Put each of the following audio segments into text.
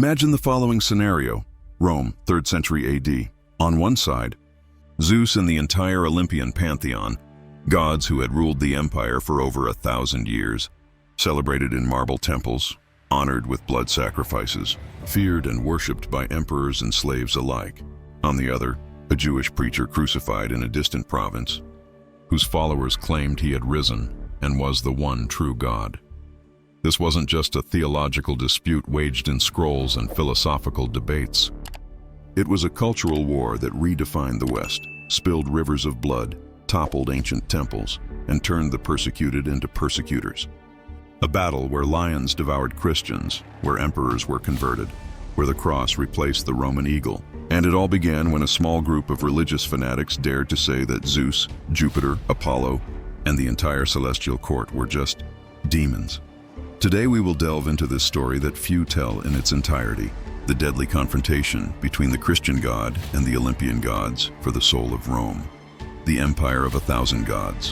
Imagine the following scenario. Rome, 3rd century AD. On one side, Zeus and the entire Olympian pantheon, gods who had ruled the empire for over 1,000 years, celebrated in marble temples, honored with blood sacrifices, feared and worshipped by emperors and slaves alike. On the other, a Jewish preacher crucified in a distant province, whose followers claimed he had risen and was the one true God. This wasn't just a theological dispute waged in scrolls and philosophical debates. It was a cultural war that redefined the West, spilled rivers of blood, toppled ancient temples, and turned the persecuted into persecutors. A battle where lions devoured Christians, where emperors were converted, where the cross replaced the Roman eagle. And it all began when a small group of religious fanatics dared to say that Zeus, Jupiter, Apollo, and the entire celestial court were just demons. Today we will delve into this story that few tell in its entirety, the deadly confrontation between the Christian god and the Olympian gods for the soul of Rome, the empire of 1,000 gods.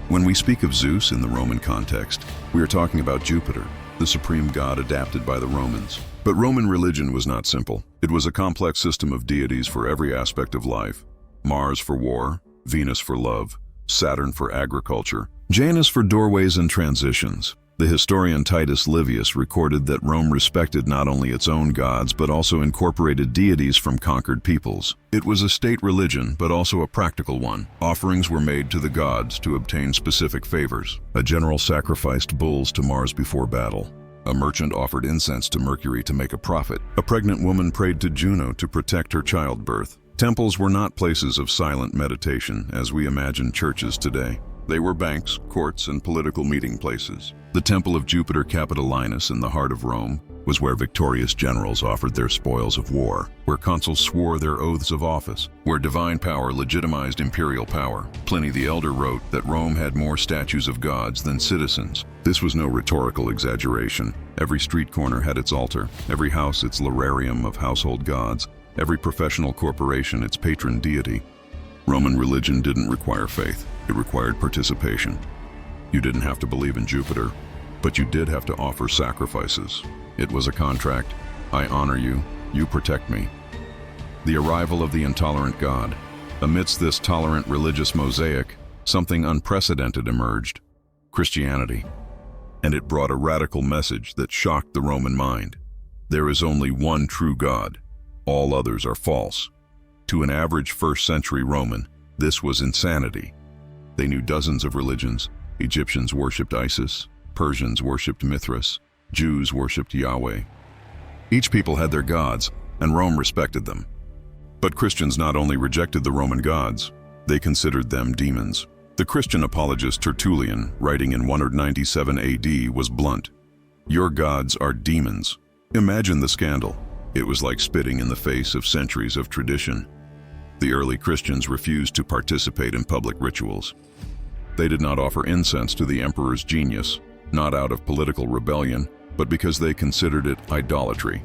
When we speak of Zeus in the Roman context, we are talking about Jupiter, the supreme god adapted by the Romans. But Roman religion was not simple. It was a complex system of deities for every aspect of life. Mars for war, Venus for love, Saturn for agriculture, Janus for doorways and transitions. The historian Titus Livius recorded that Rome respected not only its own gods but also incorporated deities from conquered peoples. It was a state religion but also a practical one. Offerings were made to the gods to obtain specific favors. A general sacrificed bulls to Mars before battle. A merchant offered incense to Mercury to make a profit. A pregnant woman prayed to Juno to protect her childbirth. Temples were not places of silent meditation as we imagine churches today. They were banks, courts, and political meeting places. The Temple of Jupiter Capitolinus in the heart of Rome was where victorious generals offered their spoils of war, where consuls swore their oaths of office, where divine power legitimized imperial power. Pliny the Elder wrote that Rome had more statues of gods than citizens. This was no rhetorical exaggeration. Every street corner had its altar, every house its lararium of household gods, every professional corporation its patron deity. Roman religion didn't require faith, it required participation. You didn't have to believe in Jupiter, but you did have to offer sacrifices. It was a contract. I honor you, you protect me. The arrival of the intolerant god. Amidst this tolerant religious mosaic, something unprecedented emerged: Christianity. And it brought a radical message that shocked the Roman mind. There is only one true God. All others are false. To an average first-century Roman, this was insanity. They knew dozens of religions. Egyptians worshipped Isis, Persians worshipped Mithras, Jews worshipped Yahweh. Each people had their gods, and Rome respected them. But Christians not only rejected the Roman gods, they considered them demons. The Christian apologist Tertullian, writing in 197 AD, was blunt. Your gods are demons. Imagine the scandal. It was like spitting in the face of centuries of tradition. The early Christians refused to participate in public rituals. They did not offer incense to the emperor's genius, not out of political rebellion, but because they considered it idolatry.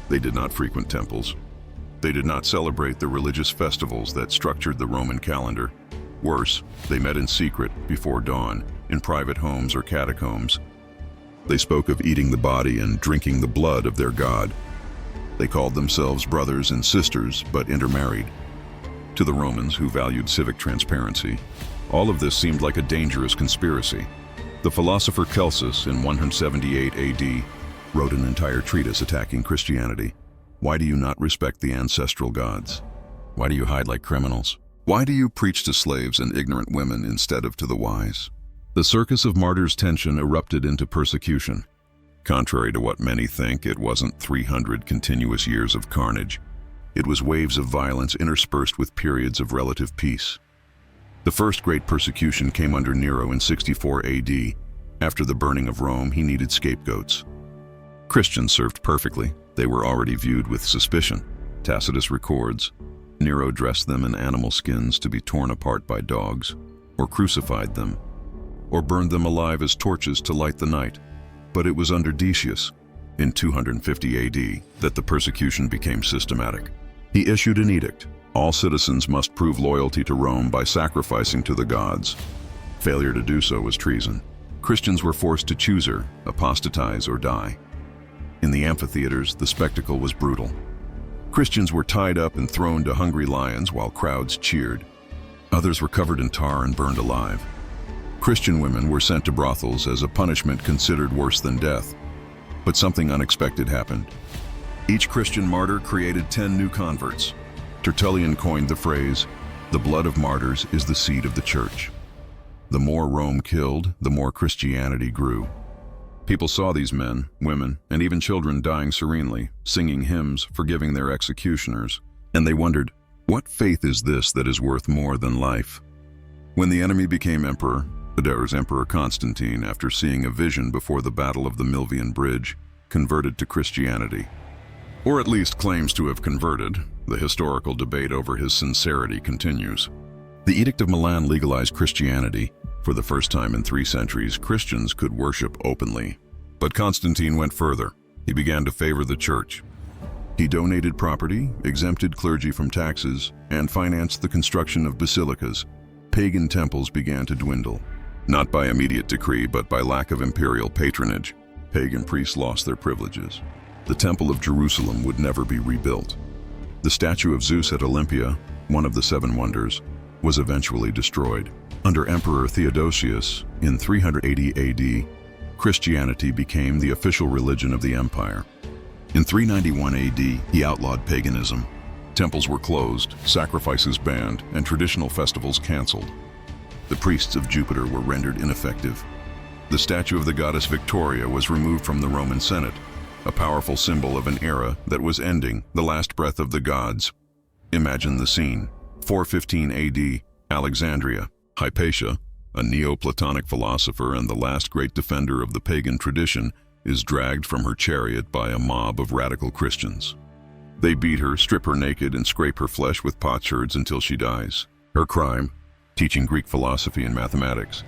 They did not frequent temples. They did not celebrate the religious festivals that structured the Roman calendar. Worse, they met in secret before dawn, in private homes or catacombs. They spoke of eating the body and drinking the blood of their god. They called themselves brothers and sisters, but intermarried. To the Romans, who valued civic transparency, all of this seemed like a dangerous conspiracy. The philosopher Celsus, in 178 AD, wrote an entire treatise attacking Christianity. Why do you not respect the ancestral gods? Why do you hide like criminals? Why do you preach to slaves and ignorant women instead of to the wise? The circus of martyrs' tension erupted into persecution. Contrary to what many think, it wasn't 300 continuous years of carnage. It was waves of violence interspersed with periods of relative peace. The first great persecution came under Nero in 64 AD. After the burning of Rome, he needed scapegoats. Christians served perfectly. They were already viewed with suspicion. Tacitus records, Nero dressed them in animal skins to be torn apart by dogs, or crucified them, or burned them alive as torches to light the night. But it was under Decius, in 250 AD, that the persecution became systematic. He issued an edict. All citizens must prove loyalty to Rome by sacrificing to the gods. Failure to do so was treason. Christians were forced to choose her, apostatize or die. In the amphitheaters, the spectacle was brutal. Christians were tied up and thrown to hungry lions while crowds cheered. Others were covered in tar and burned alive. Christian women were sent to brothels as a punishment considered worse than death. But something unexpected happened. Each Christian martyr created 10 new converts. Tertullian coined the phrase, "The blood of martyrs is the seed of the church." The more Rome killed, the more Christianity grew. People saw these men, women, and even children dying serenely, singing hymns, forgiving their executioners, and they wondered, what faith is this that is worth more than life? When the enemy became emperor, Emperor Constantine, after seeing a vision before the Battle of the Milvian Bridge, converted to Christianity. Or at least claims to have converted. The historical debate over his sincerity continues. The Edict of Milan legalized Christianity. For the first time in 3 centuries, Christians could worship openly. But Constantine went further. He began to favor the church. He donated property, exempted clergy from taxes, and financed the construction of basilicas. Pagan temples began to dwindle. Not by immediate decree, but by lack of imperial patronage. Pagan priests lost their privileges. The Temple of Jerusalem would never be rebuilt. The statue of Zeus at Olympia, one of the 7 wonders, was eventually destroyed. Under Emperor Theodosius, in 380 AD, Christianity became the official religion of the empire. In 391 AD, he outlawed paganism. Temples were closed, sacrifices banned, and traditional festivals canceled. The priests of Jupiter were rendered ineffective. The statue of the goddess Victoria was removed from the Roman Senate, a powerful symbol of an era that was ending, the last breath of the gods. Imagine the scene. 415 AD, Alexandria. Hypatia, a Neoplatonic philosopher and the last great defender of the pagan tradition, is dragged from her chariot by a mob of radical Christians. They beat her, strip her naked, and scrape her flesh with potsherds until she dies. Her crime? Teaching Greek philosophy and mathematics,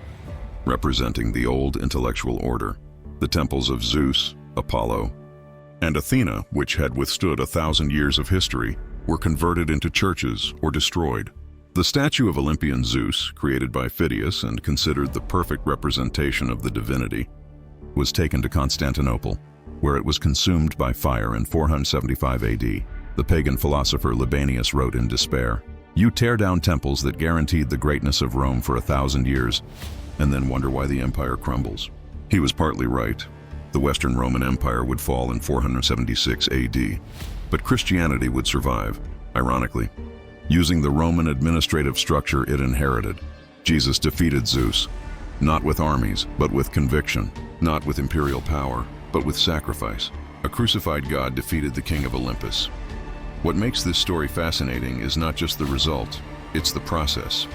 representing the old intellectual order. The temples of Zeus, Apollo, and Athena, which had withstood 1,000 years of history, were converted into churches or destroyed. The statue of Olympian Zeus, created by Phidias and considered the perfect representation of the divinity, was taken to Constantinople, where it was consumed by fire in 475 AD. The pagan philosopher Libanius wrote in despair, "You tear down temples that guaranteed the greatness of Rome for 1,000 years, and then wonder why the empire crumbles." He was partly right. The Western Roman Empire would fall in 476 AD, but Christianity would survive, ironically. Using the Roman administrative structure it inherited, Jesus defeated Zeus, not with armies, but with conviction, not with imperial power, but with sacrifice. A crucified God defeated the king of Olympus. What makes this story fascinating is not just the result, it's the process.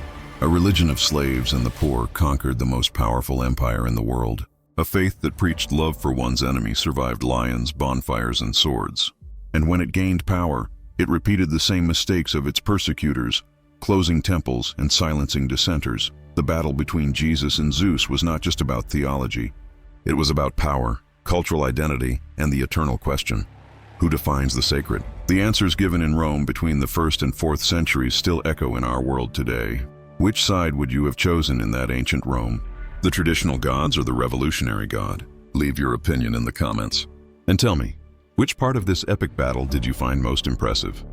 A religion of slaves and the poor conquered the most powerful empire in the world. A faith that preached love for one's enemy survived lions, bonfires, and swords. And when it gained power, it repeated the same mistakes of its persecutors, closing temples and silencing dissenters. The battle between Jesus and Zeus was not just about theology. It was about power, cultural identity, and the eternal question: who defines the sacred? The answers given in Rome between the 1st and 4th centuries still echo in our world today. Which side would you have chosen in that ancient Rome? The traditional gods or the revolutionary god? Leave your opinion in the comments. And tell me, which part of this epic battle did you find most impressive?